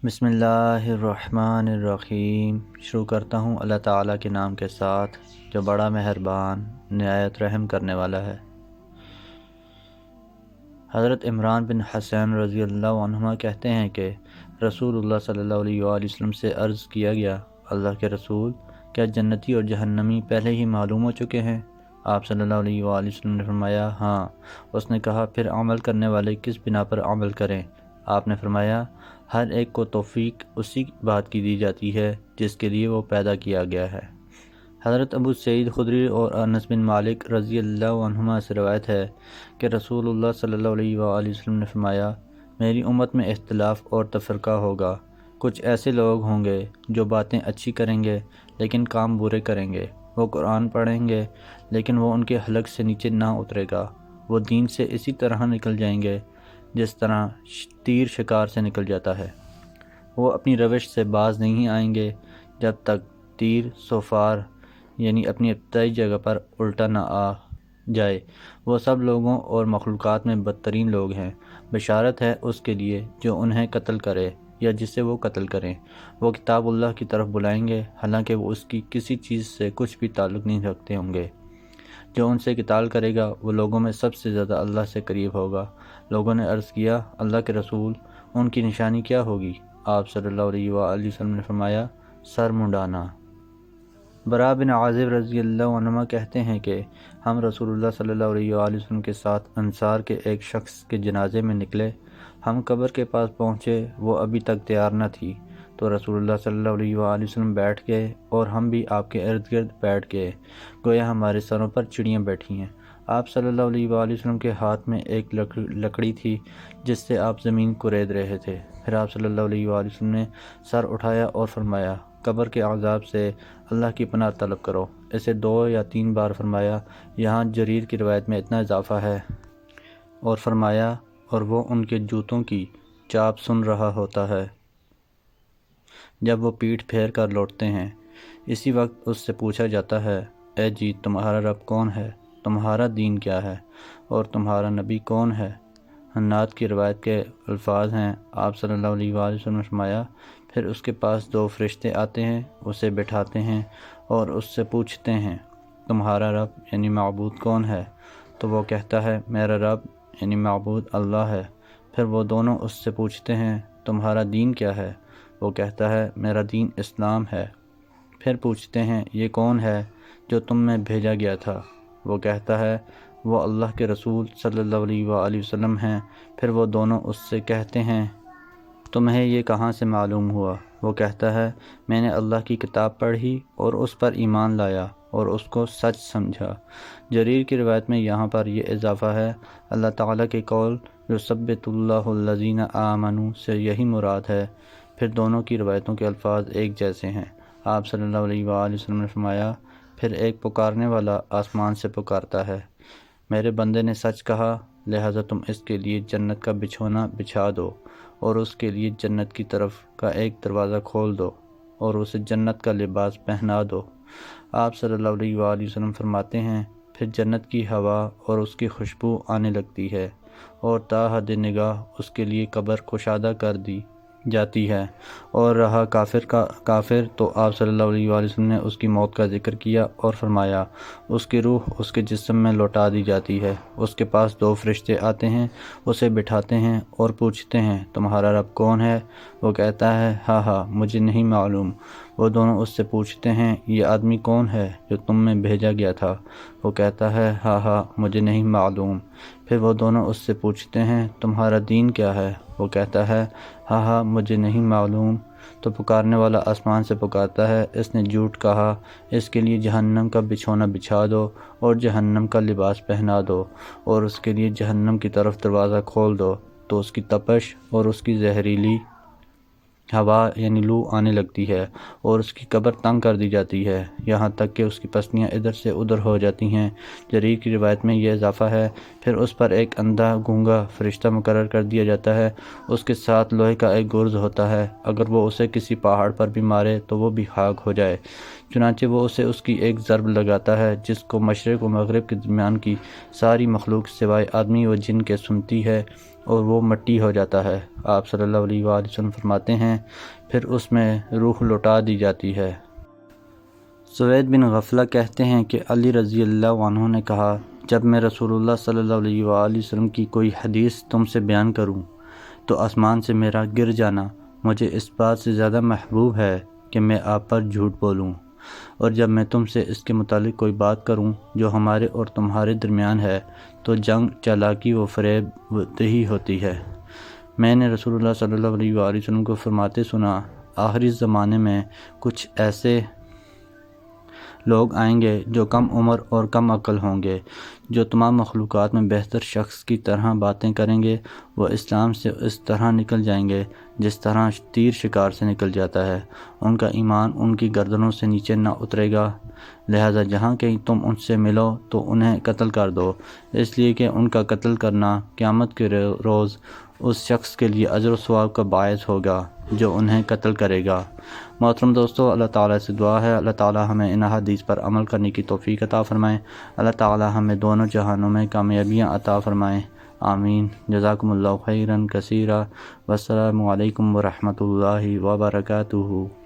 بسم اللہ الرحمن الرحیم۔ شروع کرتا ہوں اللہ تعالیٰ کے نام کے ساتھ جو بڑا مہربان نہایت رحم کرنے والا ہے۔ حضرت عمران بن حسین رضی اللہ عنہما کہتے ہیں کہ رسول اللہ صلی اللہ علیہ وآلہ وسلم سے عرض کیا گیا، اللہ کے رسول، کیا جنتی اور جہنمی پہلے ہی معلوم ہو چکے ہیں؟ آپ صلی اللہ علیہ وآلہ وسلم نے فرمایا، ہاں۔ اس نے کہا، پھر عمل کرنے والے کس بنا پر عمل کریں؟ آپ نے فرمایا، ہر ایک کو توفیق اسی بات کی دی جاتی ہے جس کے لیے وہ پیدا کیا گیا ہے۔ حضرت ابو سعید خدری اور انس بن مالک رضی اللہ عنہما سے روایت ہے کہ رسول اللہ صلی اللہ علیہ وآلہ وسلم نے فرمایا، میری امت میں اختلاف اور تفرقہ ہوگا۔ کچھ ایسے لوگ ہوں گے جو باتیں اچھی کریں گے لیکن کام برے کریں گے۔ وہ قرآن پڑھیں گے لیکن وہ ان کے حلق سے نیچے نہ اترے گا۔ وہ دین سے اسی طرح نکل جائیں گے جس طرح تیر شکار سے نکل جاتا ہے۔ وہ اپنی روش سے باز نہیں آئیں گے جب تک تیر سوفار یعنی اپنی ابتدائی جگہ پر الٹا نہ آ جائے۔ وہ سب لوگوں اور مخلوقات میں بدترین لوگ ہیں۔ بشارت ہے اس کے لیے جو انہیں قتل کرے یا جسے وہ قتل کریں۔ وہ کتاب اللہ کی طرف بلائیں گے حالانکہ وہ اس کی کسی چیز سے کچھ بھی تعلق نہیں رکھتے ہوں گے۔ جو ان سے قتال کرے گا وہ لوگوں میں سب سے زیادہ اللہ سے قریب ہوگا۔ لوگوں نے عرض کیا، اللہ کے رسول، ان کی نشانی کیا ہوگی؟ آپ صلی اللہ علیہ وآلہ وسلم نے فرمایا، سر منڈانا۔ براء بن عازب رضی اللہ عنہما کہتے ہیں کہ ہم رسول اللہ صلی اللہ علیہ وآلہ وسلم کے ساتھ انصار کے ایک شخص کے جنازے میں نکلے۔ ہم قبر کے پاس پہنچے، وہ ابھی تک تیار نہ تھی، تو رسول اللہ صلی اللہ علیہ وآلہ وسلم بیٹھ گئے اور ہم بھی آپ کے ارد گرد بیٹھ گئے، گویا ہمارے سروں پر چڑیاں بیٹھی ہیں۔ آپ صلی اللہ علیہ وآلہ وسلم کے ہاتھ میں ایک لکڑی تھی جس سے آپ زمین کورید رہے تھے۔ پھر آپ صلی اللہ علیہ وآلہ وسلم نے سر اٹھایا اور فرمایا، قبر کے عذاب سے اللہ کی پناہ طلب کرو۔ اسے 2 یا 3 بار فرمایا۔ یہاں جریر کی روایت میں اتنا اضافہ ہے اور فرمایا، اور وہ ان کے جوتوں کی چاپ سن رہا ہوتا ہے جب وہ پیٹھ پھیر کر لوٹتے ہیں۔ اسی وقت اس سے پوچھا جاتا ہے، اے جی، تمہارا رب کون ہے؟ تمہارا دین کیا ہے؟ اور تمہارا نبی کون ہے؟ حناد کی روایت کے الفاظ ہیں، آپ صلی اللہ علیہ وآلہ وسلم نے فرمایا، پھر اس کے پاس 2 فرشتے آتے ہیں، اسے بٹھاتے ہیں اور اس سے پوچھتے ہیں، تمہارا رب یعنی معبود کون ہے؟ تو وہ کہتا ہے، میرا رب یعنی معبود اللہ ہے۔ پھر وہ دونوں اس سے پوچھتے ہیں، تمہارا دین کیا ہے؟ وہ کہتا ہے، میرا دین اسلام ہے۔ پھر پوچھتے ہیں، یہ کون ہے جو تم میں بھیجا گیا تھا؟ وہ کہتا ہے، وہ اللہ کے رسول صلی اللہ علیہ وآلہ وسلم ہیں۔ پھر وہ دونوں اس سے کہتے ہیں، تمہیں یہ کہاں سے معلوم ہوا؟ وہ کہتا ہے، میں نے اللہ کی کتاب پڑھی اور اس پر ایمان لایا اور اس کو سچ سمجھا۔ جریر کی روایت میں یہاں پر یہ اضافہ ہے، اللہ تعالیٰ کے قول یثبت اللہ الذین آمنوا سے یہی مراد ہے۔ پھر دونوں کی روایتوں کے الفاظ ایک جیسے ہیں۔ آپ صلی اللہ علیہ وآلہ وسلم نے فرمایا، پھر ایک پکارنے والا آسمان سے پکارتا ہے، میرے بندے نے سچ کہا، لہذا تم اس کے لیے جنت کا بچھونا بچھا دو اور اس کے لیے جنت کی طرف کا ایک دروازہ کھول دو اور اسے جنت کا لباس پہنا دو۔ آپ صلی اللہ علیہ وآلہ وسلم فرماتے ہیں، پھر جنت کی ہوا اور اس کی خوشبو آنے لگتی ہے اور تا حد نگاہ اس کے لیے قبر کشادہ کر دی جاتی ہے، اور رہا کافر تو آپ صلی اللہ علیہ وآلہ وسلم نے اس کی موت کا ذکر کیا اور فرمایا، اس کی روح اس کے جسم میں لوٹا دی جاتی ہے۔ اس کے پاس 2 فرشتے آتے ہیں، اسے بٹھاتے ہیں اور پوچھتے ہیں، تمہارا رب کون ہے؟ وہ کہتا ہے، ہاں مجھے نہیں معلوم۔ وہ دونوں اس سے پوچھتے ہیں، یہ آدمی کون ہے جو تم میں بھیجا گیا تھا؟ وہ کہتا ہے، ہاں مجھے نہیں معلوم۔ پھر وہ دونوں اس سے پوچھتے ہیں، تمہارا دین کیا ہے؟ وہ کہتا ہے، ہاں مجھے نہیں معلوم۔ تو پکارنے والا آسمان سے پکارتا ہے، اس نے جھوٹ کہا، اس کے لیے جہنم کا بچھونا بچھا دو اور جہنم کا لباس پہنا دو اور اس کے لیے جہنم کی طرف دروازہ کھول دو، تو اس کی تپش اور اس کی زہریلی ہوا یعنی لو آنے لگتی ہے اور اس کی قبر تنگ کر دی جاتی ہے، یہاں تک کہ اس کی پسلیاں ادھر سے ادھر ہو جاتی ہیں۔ جریر کی روایت میں یہ اضافہ ہے، پھر اس پر ایک اندھا گونگا فرشتہ مقرر کر دیا جاتا ہے، اس کے ساتھ لوہے کا ایک گرز ہوتا ہے، اگر وہ اسے کسی پہاڑ پر بھی مارے تو وہ بھی خاک ہو جائے۔ چنانچہ وہ اسے اس کی ایک ضرب لگاتا ہے جس کو مشرق و مغرب کے درمیان کی ساری مخلوق سوائے آدمی و جن کے سنتی ہے اور وہ مٹی ہو جاتا ہے۔ آپ صلی اللہ علیہ وآلہ وسلم فرماتے ہیں پھر اس میں روح لوٹا دی جاتی ہے۔ سوید بن غفلہ کہتے ہیں کہ علی رضی اللہ عنہ نے کہا، جب میں رسول اللہ صلی اللہ علیہ وآلہ وسلم کی کوئی حدیث تم سے بیان کروں تو آسمان سے میرا گر جانا مجھے اس بات سے زیادہ محبوب ہے کہ میں آپ پر جھوٹ بولوں، اور جب میں تم سے اس کے متعلق کوئی بات کروں جو ہمارے اور تمہارے درمیان ہے تو جنگ، چالاکی و فریب دہی ہوتی ہے۔ میں نے رسول اللہ صلی اللہ علیہ وآلہ وسلم کو فرماتے سنا، آخری زمانے میں کچھ ایسے لوگ آئیں گے جو کم عمر اور کم عقل ہوں گے، جو تمام مخلوقات میں بہتر شخص کی طرح باتیں کریں گے۔ وہ اسلام سے اس طرح نکل جائیں گے جس طرح تیر شکار سے نکل جاتا ہے، ان کا ایمان ان کی گردنوں سے نیچے نہ اترے گا، لہذا جہاں کہیں تم ان سے ملو تو انہیں قتل کر دو، اس لیے کہ ان کا قتل کرنا قیامت کے روز اس شخص کے لیے اجر و ثواب کا باعث ہوگا جو انہیں قتل کرے گا۔ محترم دوستو، اللہ تعالیٰ سے دعا ہے اللہ تعالیٰ ہمیں ان حدیث پر عمل کرنے کی توفیق عطا فرمائے، اللہ تعالیٰ ہمیں دونوں جہانوں میں کامیابیاں عطا فرمائیں، آمین۔ جزاکم اللہ خیرا کثیرا، والسلام علیکم ورحمۃ اللہ وبرکاتہ۔